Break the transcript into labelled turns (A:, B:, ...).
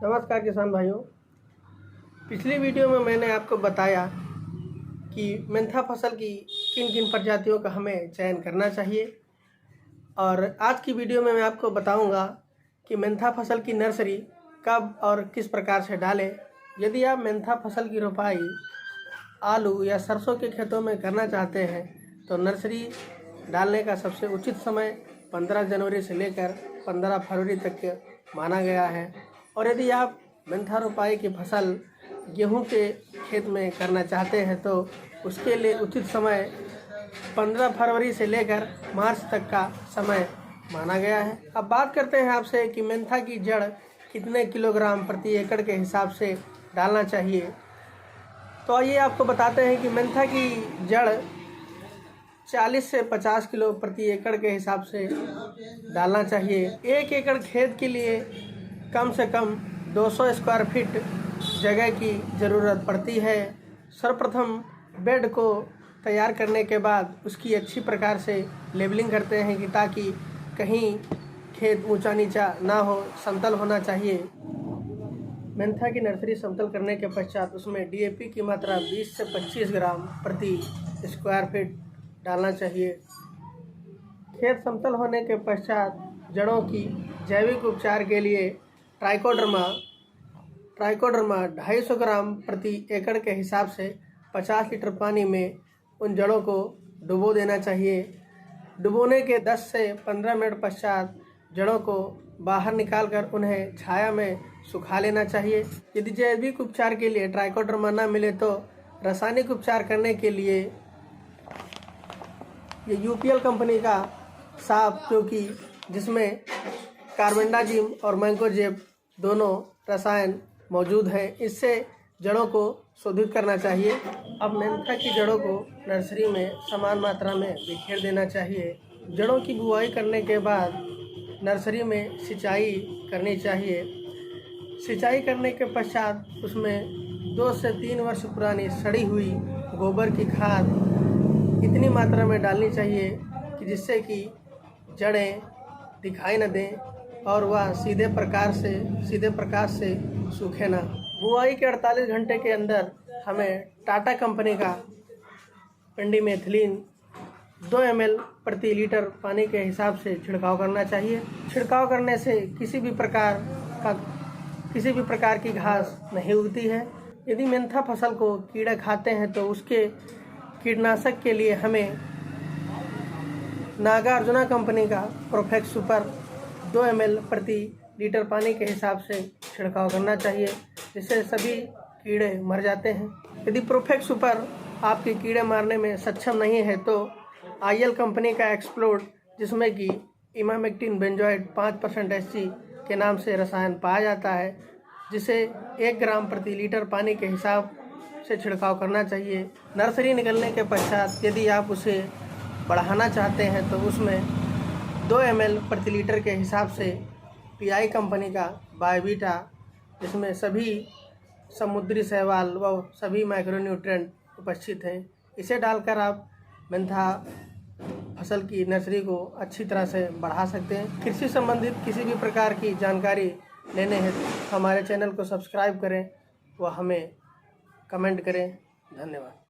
A: नमस्कार किसान भाइयों। पिछली वीडियो में मैंने आपको बताया कि मेंथा फसल की किन किन प्रजातियों का हमें चयन करना चाहिए, और आज की वीडियो में मैं आपको बताऊंगा कि मेंथा फसल की नर्सरी कब और किस प्रकार से डालें। यदि आप मेंथा फसल की रोपाई आलू या सरसों के खेतों में करना चाहते हैं तो नर्सरी डालने का सबसे उचित समय 15 जनवरी से लेकर 15 फरवरी तक माना गया है। और यदि आप मेंथा रोपाई की फसल गेहूं के खेत में करना चाहते हैं तो उसके लिए उचित समय 15 फरवरी से लेकर मार्च तक का समय माना गया है। अब बात करते हैं आपसे कि मेंथा की जड़ कितने किलोग्राम प्रति एकड़ के हिसाब से डालना चाहिए। तो आइए आपको बताते हैं कि मेंथा की जड़ 40 से 50 किलो प्रति एकड़ के हिसाब से डालना चाहिए। 1 एकड़ खेत के लिए कम से कम 200 स्क्वायर फीट जगह की ज़रूरत पड़ती है। सर्वप्रथम बेड को तैयार करने के बाद उसकी अच्छी प्रकार से लेबलिंग करते हैं कि ताकि कहीं खेत ऊंचा नीचा ना हो, समतल होना चाहिए। मेंथा की नर्सरी समतल करने के पश्चात उसमें डीएपी की मात्रा 20 से 25 ग्राम प्रति स्क्वायर फीट डालना चाहिए। खेत समतल होने के पश्चात जड़ों की जैविक उपचार के लिए ट्राइकोडर्मा 250 ग्राम प्रति एकड़ के हिसाब से 50 लीटर पानी में उन जड़ों को डुबो देना चाहिए। डुबोने के 10 से 15 मिनट पश्चात जड़ों को बाहर निकालकर उन्हें छाया में सुखा लेना चाहिए। यदि जैविक उपचार के लिए ट्राइकोडर्मा न मिले तो रासायनिक उपचार करने के लिए ये यूपीएल कंपनी का साफ, क्योंकि जिसमें कार्बेंडाजिम और मैंकोजेब दोनों रसायन मौजूद हैं, इससे जड़ों को शोधित करना चाहिए। अब मेंथा की जड़ों को नर्सरी में समान मात्रा में बिखेर देना चाहिए। जड़ों की बुआई करने के बाद नर्सरी में सिंचाई करनी चाहिए। सिंचाई करने के पश्चात उसमें 2 से 3 वर्ष पुरानी सड़ी हुई गोबर की खाद इतनी मात्रा में डालनी चाहिए कि जिससे कि जड़ें दिखाई न दें और वह सीधे प्रकाश से सूखे ना। बुआई के 48 घंटे के अंदर हमें टाटा कंपनी का पेंडिमेथिलीन 2 ml प्रति लीटर पानी के हिसाब से छिड़काव करना चाहिए। छिड़काव करने से किसी भी प्रकार की घास नहीं उगती है। यदि मेंथा फसल को कीड़े खाते हैं तो उसके कीटनाशक के लिए हमें नागार्जुना कंपनी का प्रोफेक्स सुपर 2 ml प्रति लीटर पानी के हिसाब से छिड़काव करना चाहिए, जिससे सभी कीड़े मर जाते हैं। यदि प्रोफेक्स सुपर आपके कीड़े मारने में सक्षम नहीं है तो आईएल कंपनी का एक्सप्लोड, जिसमें कि इमामेक्टिन बेंजोएट 5% SC के नाम से रसायन पाया जाता है, जिसे 1 ग्राम प्रति लीटर पानी के हिसाब से छिड़काव करना चाहिए। नर्सरी निकलने के पश्चात यदि आप उसे बढ़ाना चाहते हैं तो उसमें 2 ml प्रति लीटर के हिसाब से पीआई कंपनी का बायोवीटा, जिसमें सभी समुद्री शैवाल व सभी माइक्रोन्यूट्रिएंट उपस्थित हैं, इसे डालकर आप मेंथा फसल की नर्सरी को अच्छी तरह से बढ़ा सकते हैं। कृषि संबंधित किसी भी प्रकार की जानकारी लेने हेतु हमारे चैनल को सब्सक्राइब करें व हमें कमेंट करें। धन्यवाद।